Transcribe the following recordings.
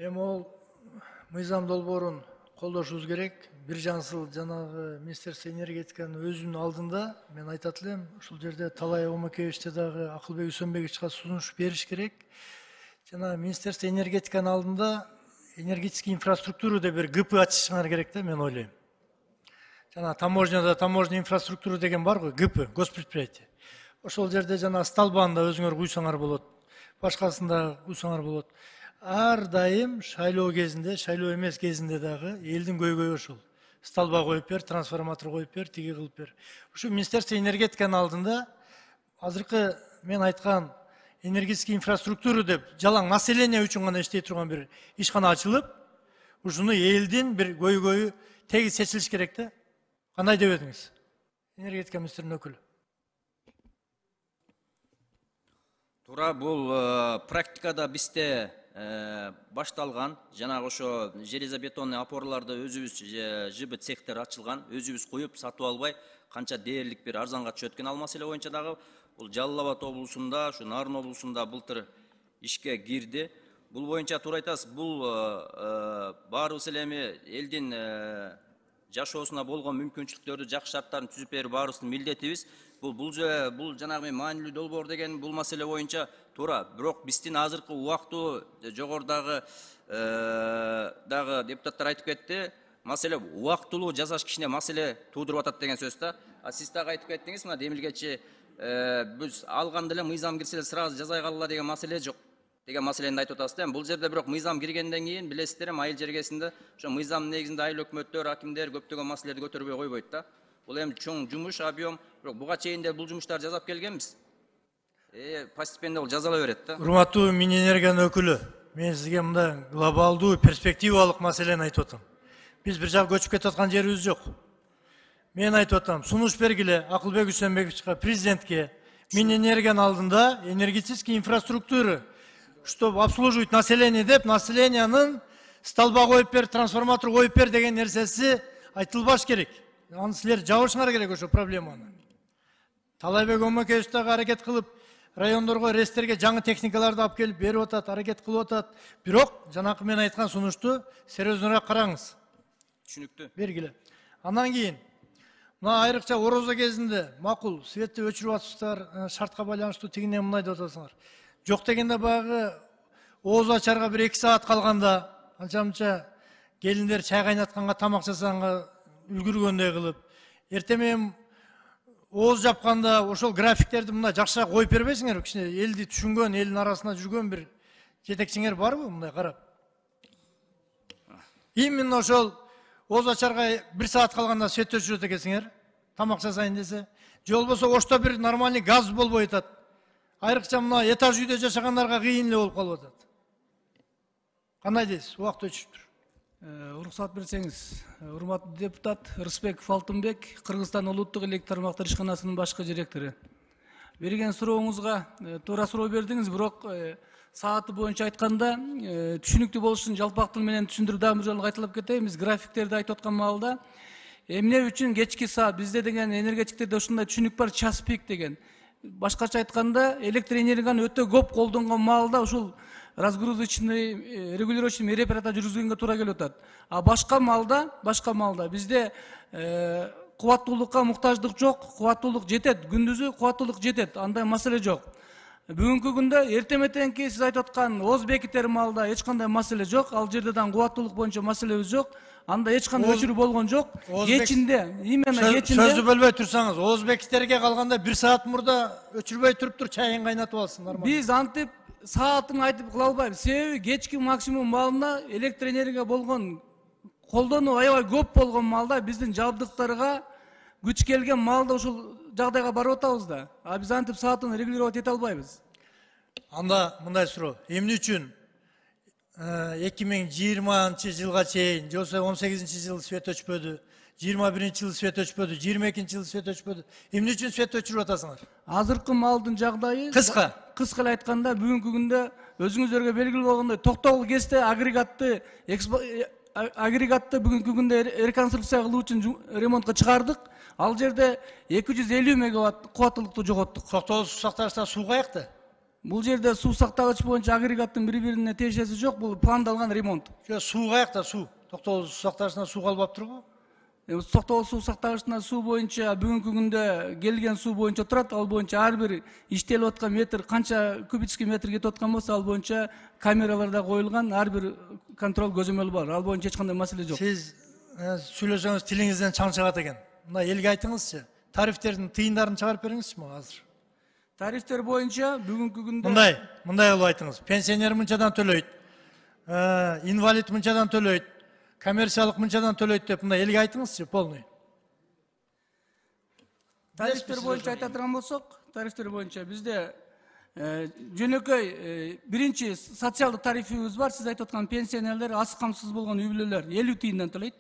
Эми ол мыйзам долбоорун колдошубуз керек. Бир Жансыл жанагы Министерство энергетиканын өзүнүн алдында мен айтат элем, ушул жерде Талай Омакеевичте дагы Акылбек Үсөнбековичке сунуш бериш керек. Жана Министерство энергетиканын алдында энергетический инфраструктуру деп бир ГП ачышыңар керек да, мен ойлойм. Жана таможняда таможня инфраструктура деген бар го, ГП, госпредприятие. Ошол жерде жана столбаны да өзүңөр куйсаңар болот. Башкасында куйсаңар болот. Ар дайым шайлоо кезинде, шайлоо эмес кезинде дагы элдин көйгөйү ошол. Столба коюп бер, трансформатор коюп бер, тиги кылып бер. Ушу Министерство энергетиканын алдында азыркы мен айткан энергетический инфраструктура деп жалаң население үчүн гана иштей турган бир ишкана ачылып, ушуну элдин бир көйгөйү тегиз чечилиш керек да. Кандай деп едиңиз? Энергетика министринин өкүлү. Туура, бул практикада бизде башталган, жанагы ошо железобетонный опорларды өзүбүз ЖБ цехтер ачылган, өзүбүз коюп сатып албай канча дээрлик бир арзанга түшөт экен. Ал маселе боюнча дагы бул Жалал Абад облусунда, ушу Нарын облусунда былтыр ишке кирди. Бул боюнча туура айтасыз, бул баарыбыз эле эми элдин жашоосуна болгон мүмкүнчүлүктөрдү, жакшы шарттарын түзүп берип баарыбыздын милдетибиз. Бул жанагы маанилүү долбоор деген бул маселе боюнча туура. Бирок биздин азыркы убактуу жогорудагы депутаттар айтып кетти. Маселе убактылуу жасаш кишине маселе туудуруп атат деген сөз да. Сиз дагы айтып кеттиңиз, мына демилгечи биз алганда эле мыйзам кирсе эле сразу жазай калала деген маселе жок. Деген маселени айтып атасыз да. Бул жерде бирок мыйзам киргенден кийин билесиздер, айыл жергесинде ошо мыйзамдын негизинде айыл өкмөттөр, акимдер көптөгөн маселелерди көтөрбөй койбойт да. Бул эми чоң жумуш, объем. Бирок буга чейин де бул жумуштарды жасап келгенбиз. Постепенно бул жазала берет да. Урматтуу Минэнергиянын өкүлү, мен сизге мындай глобалдуу перспективалык маселени айтып атам. Биз бир жак көчүп кетип аткан жерибиз жок. Мен айтып атам, сунуш бергиле Акылбек Үсөнбековичке, президентке, Минэнергиянын алдында энергетический инфраструктура, чтобы обслуживать население деп, населениянын столба коюп бер, трансформатор коюп бер деген нерсеси айтылбаш керек. Аны силер жабышыңар керек ошо проблеманы. Талайбек Омакеевич дагы аракет кылып, райондорго, рестерге жаңы техникаларды алып келип берип атат, аракет кылып атат. Бирок жанакы мен айткан сунушту серьезнораак караңыз. Түшүнүктүү. Бергиле. Андан кийин мына айрыкча орозо кезинде макул светти өчүрүп атышсыздар, шартка байланыштуу тигине мындай деп атасыңар. Жок дегенде баягы ооз ачарга бир 2 саат калганда, анча-мынча келиндер чай кайнатканга, тамак жасаганга үлгүргөндөй кылып, эртең менен ооз жапканда ошол графиктерди мына жакшыраак коюп бербейсиңер, кичине элди түшүнгөн, элдин арасында жүргөн бир жетекчиңер барбы мындай карап? Именно ошол ооз ачарга 1 саат калганда свет өчүрөт экенсиңер, тамак жасайын десе, же болбосо ошто бир нормальный газ болбой атат. Айрыкча мына этаж үйдө жашагандарга кыйын эле болуп калып атат. Кандай дейсиз? Убакыт өчүптүр. Уруксат берсеңиз, урматтуу депутат Рысбеков Алтынбек, Кыргызстан улуттук электр тармактар ишканасынын башкы директору. Берген сурооңузга туура суроо бердиңиз, бирок сааты боюнча айтканда түшүнүктүү болуш үчүн жалпак тил менен түшүндүрүп дагы бир жолу кайталап кетейин. Биз графиктерди айтып аткан маалда эмне үчүн кечки саат бизде деген энергетиктерде ушундай түшүнүк бар, час пик деген. Башкача айтканда электр энергияны өтө көп колдонгон маалда ушул разгрузочный регулировочный мероприятия жүргүзгөнгө туура келип атат. А башка маалда бизде кубаттуулукка муктаждык жок, кубаттуулук жетет, күндүзү кубаттуулук жетет, андай маселе жок. Бүгүнкү күндө эртең мененки сиз айтып аткан ооз бекиттер маалда эч кандай маселе жок, ал жерде да кубаттуулук боюнча маселебиз жок. Анда эч кандай өчүрүү болгон жок. Кечинде, именно кечинде. Сөзү бөлбөй турсаңыз, ооз бекиттерге калганда 1 саат мурда өчүрбөй туруптур, чайын кайнатып алсын, нормально. Биз антип саатын айтып кыла албайбыз. Себеби кечки максимум маалында электр энергия болгон колдонуу аябай көп болгон маалда биздин жабдыктарга күч келген маалда ушул жагдайга барып атабыз да. А биз антип саатын регулировать эте албайбыз. Анда мындай суроо. Эмне үчүн 2020-жылга чейин, же 18-жыл свет өчпөдү, 21-жыл свет өчпөдү, 22-жыл свет өчпөдү. Эмне үчүн свет өчүрүп атасыңар? Азыркы маалдын жагдайы кыска эле айтканда, бүгүнкү күндө өзүңүздөргө белгилүү болгондой токтогул кезде агрегатты бүгүнкү күндө реконструкция кылуу үчүн ремонтко чыгардык. Ал жерде 250 мегаватт кубаттуулукту жоготтук. Токтогул суу сактагычта суу каякта? Бул жерде суу сактагыч боюнча агрегаттын бири-бирине тиешеси жок, бул пландалган ремонт. Суу каякта суу? Токтогул суу сактагычына суу калып турбу? Токтогул суу сактагычына суу боюнча бүгүнкү күндө келген суу боюнча турат. Ал боюнча ар бир иштелип аткан метр канча кубический метр кетип аткан болсо, ал боюнча камераларда коюлган, ар бир контроль көзөмөл бар. Ал боюнча эч кандай маселе жок. Сиз сүйлөсөңүз тилиңизден чаң чыгат экен. Мына элге айтыңызчы. Тарифтердин тыйындарын чыгарып бериңизчи мага азыр. Тарифтер боюнча бүгүнкү күндө Мындай кылып айтыңыз. Пенсионер мынчадан төлөйт. Инвалид мынчадан төлөйт. Коммерциялык мынчадан төлөйт деп мындай элге айтыңызчы, полный. Тарифтер боюнча айта турган болсок, тарифтер боюнча бизде жөнөкөй биринчи социалдык тарифибиз бар. Сиз айтып аткан пенсионерлер, аз камсыз болгон үй бүлөлөр 50 тыйындан төлөйт.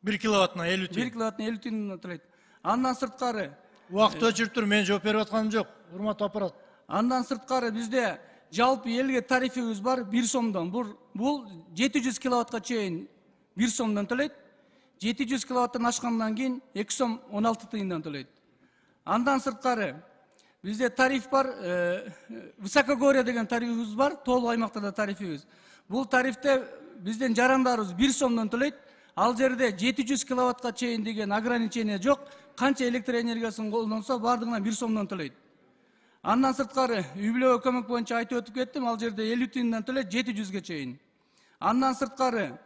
1 киловаттына 50 тыйын. 1 киловаттына 50 тыйындан төлөйт. Андан сырткары Убакыт өчүрүп тур, мен жооп берип атканым жок. Урматтуу аппарат. Андан сырткары бизде жалпы элге тарифибиз бар 1 сомдон. Бул 700 киловаттка чейин 1 сомдон төлөйт. 700 киловаттан ашкандан кийин 2 сом 16 тыйындан төлөйт. Андан сырткары бизде тариф бар, высокогорье деген тарифибиз бар, тоолуу аймактарда тарифибиз. Бул тарифте биздин жарандарыбыз 1 сомдон төлөйт. Ал жерде 700 киловаттка чейин деген ограничение жок. Канча электр энергиясын колдонсо, бардыгына 1 сомдон төлөйт. Андан сырткары үй бүлөгө көмөк боюнча айтып өтүп кеттим, ал жерде 50 тыйындан төлөйт 700ге чейин. Андан сырткары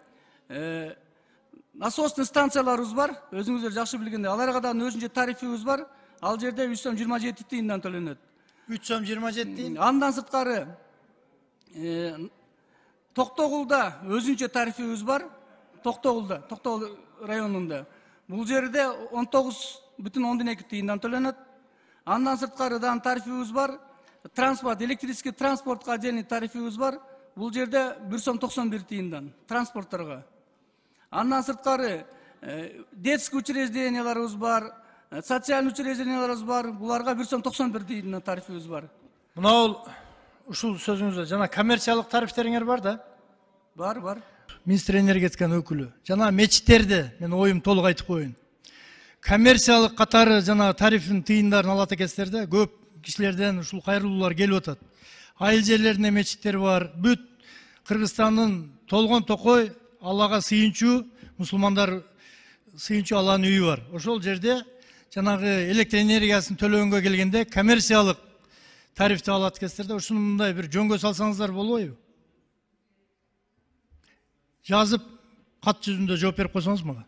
насосный станцияларыбыз бар, өзүңүздөр жакшы билгендей, аларга да өзүнчө тарифибиз бар. Ал жерде 3 сом 27 тыйындан төлөнөт. 3 сом 27 тыйын. Андан сырткары Токтогулда өзүнчө тарифибиз бар. Токтогул районунда. Бул жерде 19,12 тыйындан төлөнөт. Андан сырткары дан тарифибиз бар. Транспорт, электрический транспортка отдельный тарифибиз бар. Бул жерде 1 сом 91 тыйындан транспортторго. Андан сырткары детский учрежденияларыбыз бар, социальный учрежденияларыбыз бар. Буларга 1 сом 91 тыйындан тарифибиз бар. Мына ушул сөзүңүздө жана коммерциялык тарифтериңер бар да? Бар. Министр энергетиканын өкүлү. Жана мечиттерде мен оюм толук айтып коеюн. Коммерциялык катары жана тарифин тыйындарын алат экенсиздер да, көп кишилерден ушул кайрылуулар келип атат. Айыл жерлеринде мечиттер бар. Бүт Кыргызстандын толгон токой Аллага сыйынчу, мусулмандар сыйынчу Алланын үйү бар. Ошол жерде жанагы электр энергиясын төлөгөнгө келгенде коммерциялык тарифти алат экенсиздер да, ушуну мындай бир жөнгө салсаңыздар болбойбу? Жазып, кат жүзүндө жооп берип койсоңуз мага.